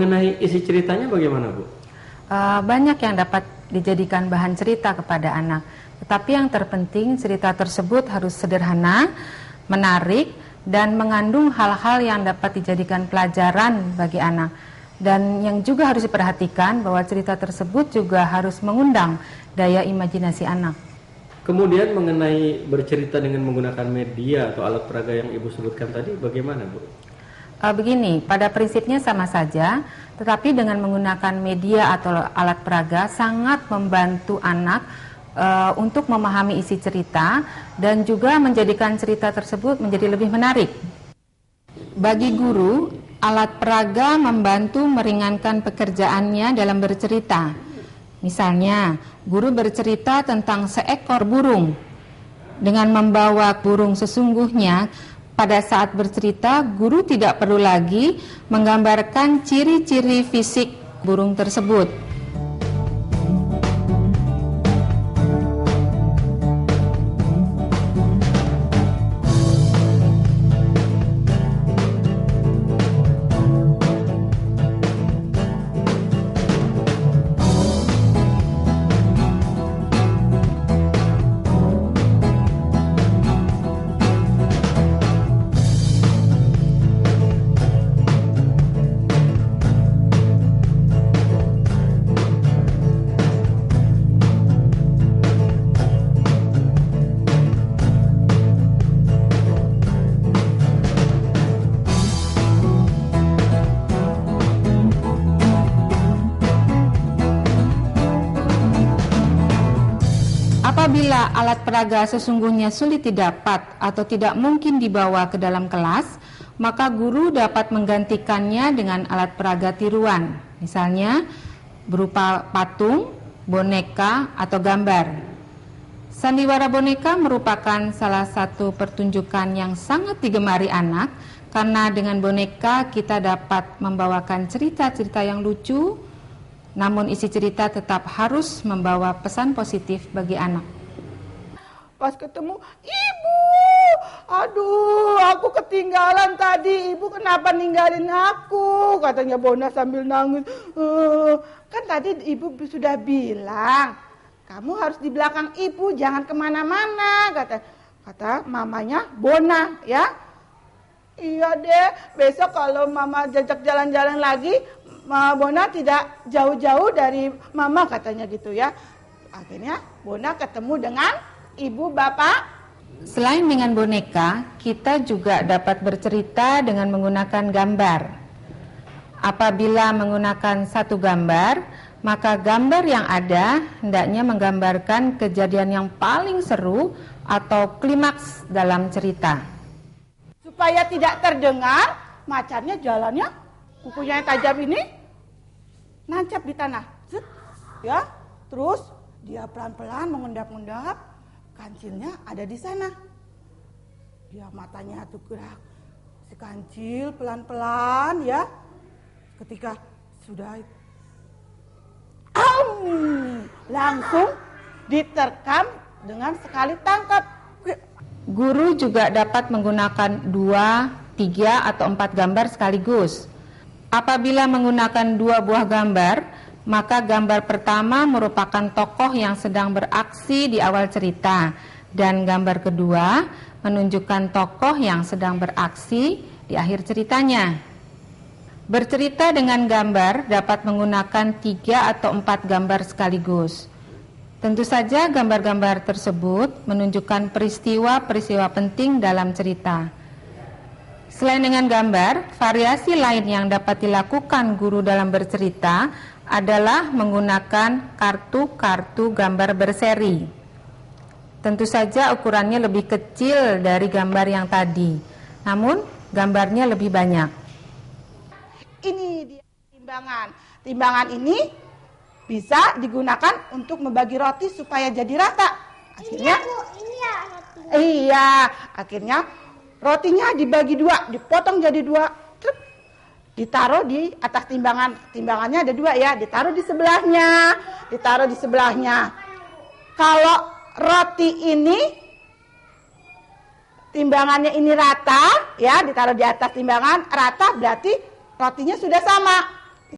mengenai isi ceritanya bagaimana, Bu? Banyak yang dapat dijadikan bahan cerita kepada anak. Tetapi yang terpenting cerita tersebut harus sederhana, menarik, dan mengandung hal-hal yang dapat dijadikan pelajaran bagi anak. Dan yang juga harus diperhatikan bahwa cerita tersebut juga harus mengundang daya imajinasi anak. Kemudian mengenai bercerita dengan menggunakan media atau alat peraga yang Ibu sebutkan tadi, bagaimana, Bu? Begini, pada prinsipnya sama saja, tetapi dengan menggunakan media atau alat peraga sangat membantu anak untuk memahami isi cerita dan juga menjadikan cerita tersebut menjadi lebih menarik. Bagi guru, alat peraga membantu meringankan pekerjaannya dalam bercerita. Misalnya, guru bercerita tentang seekor burung. Dengan membawa burung sesungguhnya, pada saat bercerita, guru tidak perlu lagi menggambarkan ciri-ciri fisik burung tersebut. Apabila alat peraga sesungguhnya sulit didapat atau tidak mungkin dibawa ke dalam kelas, maka guru dapat menggantikannya dengan alat peraga tiruan, misalnya berupa patung, boneka, atau gambar. Sandiwara boneka merupakan salah satu pertunjukan yang sangat digemari anak, karena dengan boneka kita dapat membawakan cerita-cerita yang lucu, namun isi cerita tetap harus membawa pesan positif bagi anak. Pas ketemu, Ibu, aduh, aku ketinggalan tadi. Ibu kenapa ninggalin aku? Katanya Bona sambil nangis. Kan tadi Ibu sudah bilang, kamu harus di belakang Ibu, jangan kemana-mana. Kata mamanya Bona, ya. Iya deh, besok kalau Mama jajak jalan-jalan lagi, Bona tidak jauh-jauh dari Mama, katanya gitu ya. Akhirnya Bona ketemu dengan Ibu Bapak. Selain dengan boneka, kita juga dapat bercerita dengan menggunakan gambar. Apabila menggunakan satu gambar, maka gambar yang ada hendaknya menggambarkan kejadian yang paling seru atau klimaks dalam cerita. Supaya tidak terdengar, macannya jalannya, kukunya yang tajam ini nancap di tanah. Zut, ya. Terus dia pelan-pelan mengendap-endap, kancilnya ada di sana. Dia matanya tuh gerak, si kancil pelan-pelan ya. Ketika sudah langsung diterkam dengan sekali tangkap. Guru juga dapat menggunakan 2, 3, atau 4 gambar sekaligus. Apabila menggunakan 2 buah gambar, maka gambar pertama merupakan tokoh yang sedang beraksi di awal cerita, dan gambar kedua menunjukkan tokoh yang sedang beraksi di akhir ceritanya. Bercerita dengan gambar dapat menggunakan 3 atau 4 gambar sekaligus. Tentu saja gambar-gambar tersebut menunjukkan peristiwa-peristiwa penting dalam cerita. Selain dengan gambar, variasi lain yang dapat dilakukan guru dalam bercerita adalah menggunakan kartu-kartu gambar berseri. Tentu saja ukurannya lebih kecil dari gambar yang tadi, namun gambarnya lebih banyak. Ini dia timbangan. Timbangan ini bisa digunakan untuk membagi roti supaya jadi rata. Akhirnya, iya, akhirnya rotinya dibagi 2, dipotong jadi 2, ditaruh di atas timbangan. Timbangannya ada 2 ya, ditaruh di sebelahnya. Kalau roti ini timbangannya ini rata, ya, ditaruh di atas timbangan rata, berarti rotinya sudah sama.